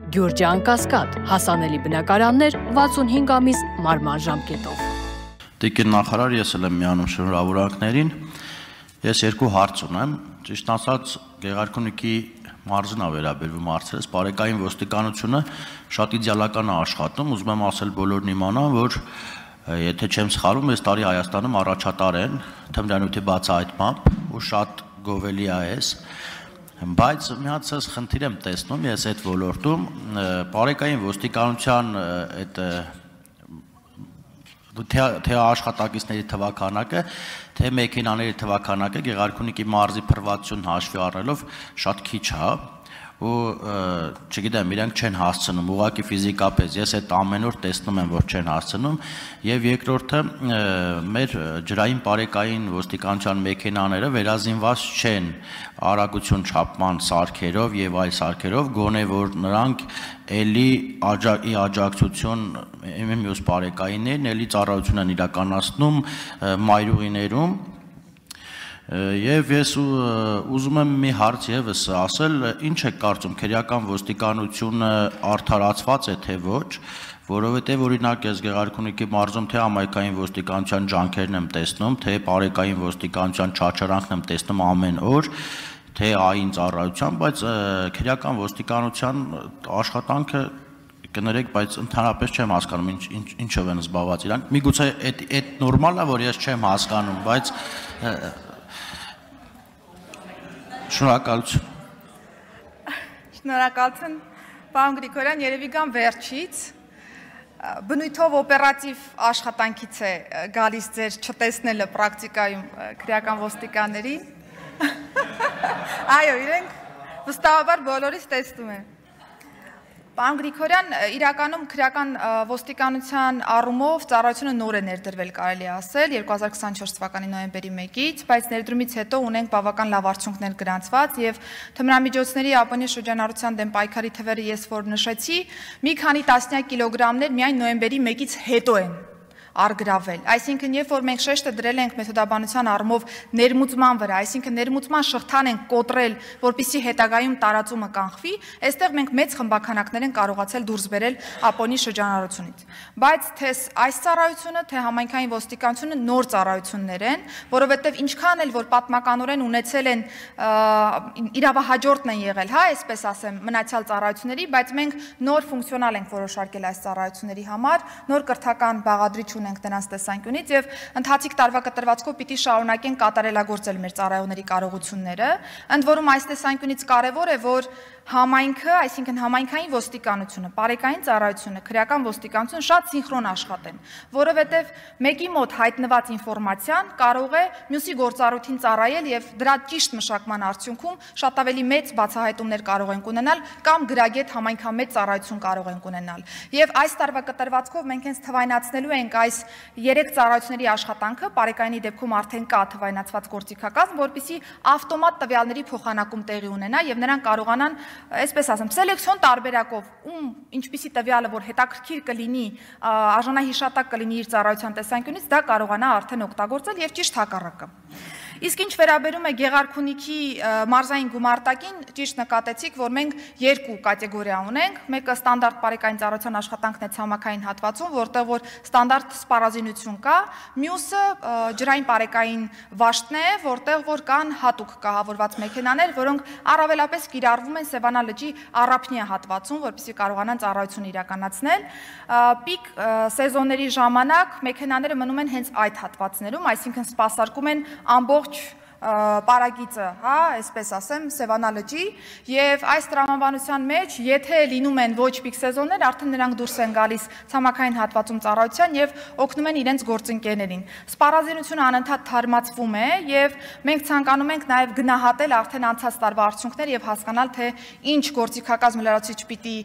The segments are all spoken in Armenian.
Գյուրջան Կասկադ, հասանելի բնակարաններ 65 ամիս մարման ժամկետով։ Տիկին նախարար, ես էլ եմ միանում շնորհավորանքներին։ Ես երկու հարց ունեմ, ճիշտ ասած Գեղարքունիքի մարզին է վերաբերվում հարցերս, բարեկային ոստիկանությունը շատ իդեալական է աշխատում, ուզում եմ ասել բոլորն իմանան, որ եթե չեմ սխալվում, այս տարի Հայաստանում առաջատար են թմրանյութի բացահայտմամբ ու շատ գովելի է այս, բայց մի հատ ես խնդիր եմ տեսնում ես այդ ոլորտում, բարեկային ոստիկանության այդ թե աշխատակիցների թվաքանակը, թե մեքենաների թվաքանակը Գեղարքունիքի մարզի փրվածություն հաշվի առնելով շատ քիչ է ու չգիտեմ, իրենք չեն հասցնում, ուղղակի ֆիզիկապես ես այդ ամեն օր տեսնում եմ, որ չեն հասցնում եւ երկրորդը մեր ջրային բարեկային ոստիկանության մեքենաները վերազինված չեն արագություն չափման սարքերով եւ այլ սարքերով, գոնե որ նրանք էլի աջակցություն մյուս բարեկայիններն էլի ծառայություն են իրականացնում մայրուղիներում Եվ ես ուզում եմ մի հարց եւս ասել, ինչ է կարծում քրեական ոստիկանությունը արդարացված է թե ոչ, որովհետեւ օրինակ ես Գեղարքունիքի մարզում թե համայնքային ոստիկանության ջանքերն եմ տեսնում, թե բարեկային ոստիկանության չարչարանքն եմ տեսնում ամեն օր, թե այն ծառայության, բայց քրեական ոստիկանության աշխատանքը կներեք, բայց ընդհանրապես չեմ հասկանում ինչով են զբաղված իրանք։ Միգուցե այդ նորմալ է, որ ես չեմ հասկանում, բայց Շնորհակալություն։ Շնորհակալություն, պարոն Գրիգորյան, երևի գամ վերջից։ Բնույթով օպերատիվ աշխատանքից է գալիս ձեր չտեսնելը պրակտիկայում քրեական ոստիկաններին։ Այո, իրենք վստահաբար բոլորից տեսնում են։ Պարոն Գրիգորյան, իրականում քրեական ոստիկանության առումով ծառայությունը նոր է ներդրվել, կարելի է ասել, 2024 թվականի նոյեմբերի 1-ից, բայց ներդրումից հետո ունենք բավական լավ արդյունքներ գրանցված եւ թմրամիջոցների ԱՊՆ շրջանառության դեմ պայքարի թվերը ես որ նշեցի, մի քանի տասնյակ կիլոգրամներ միայն նոյեմբերի 1-ից հետո են արգրավել, այսինքն երբ որ մենք շեշտը դրել ենք մեթոդաբանության առումով ներմուծման վրա, այսինքն ներմուծման շղթան ենք կոտրել, որպեսզի հետագայում տարածումը կանխվի, այստեղ մենք մեծ խմբականակներ են կարողացել դուրս բերել ԱՊՕ-ի շրջանառությունից։ Բայց թե այս ծառայությունը, թե համայնքային ոստիկանությունը նոր ծառայություններ են, որովհետև ինչքան էլ որ պատմականորեն ունեցել են իրավահաջորդն են եղել, հա, այսպես ասեմ, մնացյալ ծառայությունների, բայց մենք նոր ֆունկցիոնալ ենք որոշարկել այս ծառայությունների համար, նոր կրթական բաղադրիչ ունենք դրանց տեսանկյունից եւ ընթացիկ տարվա կտրվածքով պիտի շարունակենք կատարելագործել մեր ծառայողների կարողությունները, ընդ որում այս տեսանկյունից կարեւոր է, որ համայնքը, այսինքն համայնքային ոստիկանությունը, բարեկային ծառայությունը, քրեական ոստիկանությունը շատ սինխրոն աշխատեն, որովհետև մեկի մոտ հայտնված ինֆորմացիան կարող է մյուսի գործառույթին ծառայել եւ դրա ճիշտ մշակման արդյունքում շատ ավելի մեծ բացահայտումներ կարող ենք ունենալ կամ գրագետ համայնքամեծ ծառայություն կարող ենք ունենալ։ Եվ այս տարվա կտրվածքով մենք հենց թվայնացնելու ենք այս 3 ծառայությունների աշխատանքը, բարեկայինի դեպքում արդեն կա թվայնացված գործիքակազմ, որպեսզի ավտոմատ տվյալների փոխանակում տեղի ունենա եւ նրանք կարողանան այսպես ասեմ, սելեկցիոն տարբերակով ինչպիսի տվյալը, որ հետաքրքիր կլինի, արժանահիշատակ կլինի իր ծառայության տեսանկյունից, դա կարողանա արդեն օգտագործել եւ ճիշտ հակառակը։ Իսկ ինչ վերաբերում է Գեղարքունիքի մարզային գումարտակին, ճիշտ նկատեցիք, որ մենք 2 կատեգորիա ունենք, մեկը ստանդարտ բարեկային ծառայության աշխատանքն է ցամաքային հատվածում, որտեղ որ ստանդարտ սպառազինություն կա, մյուսը ջրային բարեկային վաշտն է, որտեղ որ կան հատուկ կահավորված մեքենաներ, որոնք առավելապես կիրառվում են Սևանա լճի Առափնյա հատվածում, որպեսզի կարողանան ծառայություն իրականացնել։ Պիկ սեզոնների ժամանակ մեքենաները մնում են հենց այդ հատվածներում, այսինքն սպասարկում են ամբողջ պարագիծը, հա, այսպես ասեմ, Սևանա լճի եւ այս տրամաբանության մեջ, եթե լինում են ոչ պիկ սեզոններ, արդեն նրանք դուրս են գալիս ցամաքային հատվածում ծառայության եւ օգնում են իրենց գործընկերներին։ Սպառազինությունը անընդհատ թարմացվում է եւ մենք ցանկանում ենք նաեւ գնահատել արդեն անցած տարվա արդյունքներ եւ հասկանալ, թե ինչ գործիքակազմ լրացուցիչ պիտի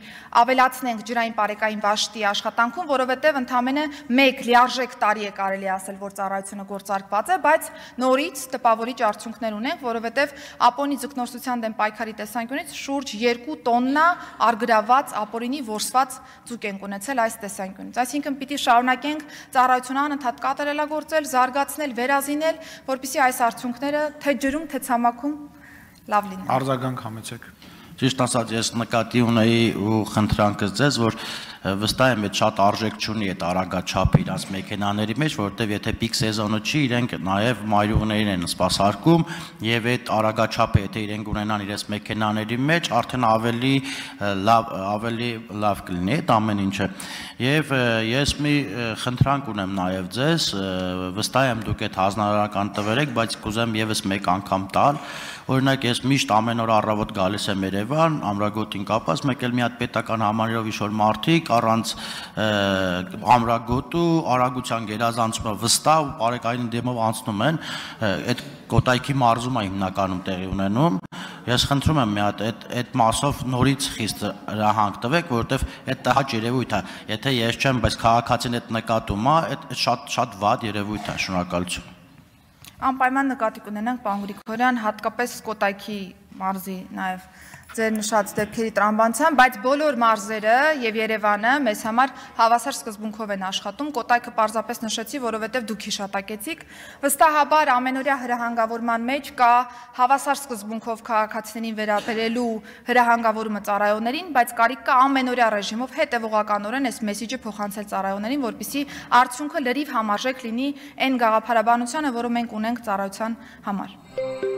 ավելացնենք ջրային բարեկային վաշտի աշխատանքում, որովհետեւ ընդամենը 1 լիարժեք տարի է կարելի ասել, որ ծառայությունը գործարկված է, բայց նորից տպավորիչ արդյունքներ ունենք, որովհետև ապոնի ձկնորսության դեմ պայքարի տեսանկյունից շուրջ 2 տոննա արգրաված ապորինի որսված ձուկ ենք ունեցել այս տեսանկյունից։ Այսինքն պիտի շարունակենք ծառայությունը անընդհատ կատարելագործել, զարգացնել, վերազինել, որպեսզի այս արդյունքները թե ջրում, թե ցամաքում լավ լինեն։ Արձագանք համեցեք։ ճիշտ ասած ես նկատի ունեի ու խնդրանքս ձեզ, որ վստահ եմ այդ շատ արժեք չունի այդ արագաչափը իրանց մեքենաների մեջ, որովհետև եթե պիկ սեզոնը չի, իրենք նաև մայրուղներին են սպասարկում եւ այդ արագաչափը եթե իրենք ունենան իրենց մեքենաների մեջ, արդեն ավելի լավ կլինի այդ ամեն ինչը։ Եվ ես մի խնդրանք ունեմ նաև ձեզ, վստահ եմ դուք այդ հանրարարական տվեր եք, բայց կուզեմ եւս մեկ անգամ տալ։ Օրինակ ես միշտ ամեն օր առավոտ գալիս եմ Երևան, ամրագոտին կապած, մեկ էլ մի հատ պետական համալիրով ինչ-որ մարդիկ առանց ամրագոտու արագության գերազանցումը վստահ ու բարեկային դեմով անցնում են, այդ Կոտայքի մարզում է հիմնականում տեղի ունենում։ Ես խնդրում եմ մի հատ այդ մասով նորից խիստ հրահանգ տվեք, որովհետև այդ տհաճ երևույթ է։ Եթե ես չեմ, բայց քաղաքացին այդ նկատում է, այդ շատ վատ երևույթ է, շնորհակալություն։ Անպայման նկատի կունենանք, պարոն Գրիգորյան, հատկապես Կոտայքի մարզի նաև ձեր նշած դեպքերի տրամաբանության, բայց բոլոր մարզերը եւ Երևանը մեզ համար հավասար սկզբունքով են աշխատում։ Կոտայքը պարզապես նշեցի, որովհետեւ դուք հիշատակեցիք։ Վստահաբար ամենօրյա հրահանգավորման մեջ կա հավասար սկզբունքով քաղաքացիներին վերաբերելու հրահանգավորումը ծառայողներին, բայց կարիք կա ամենօրյա ռեժիմով հետևողականորեն այս մեսիջը փոխանցել ծառայողներին, որպեսզի արդյունքը լրիվ համարժեք լինի այն գաղափարաբանությանը, որը մենք ունենք ծառայության համար։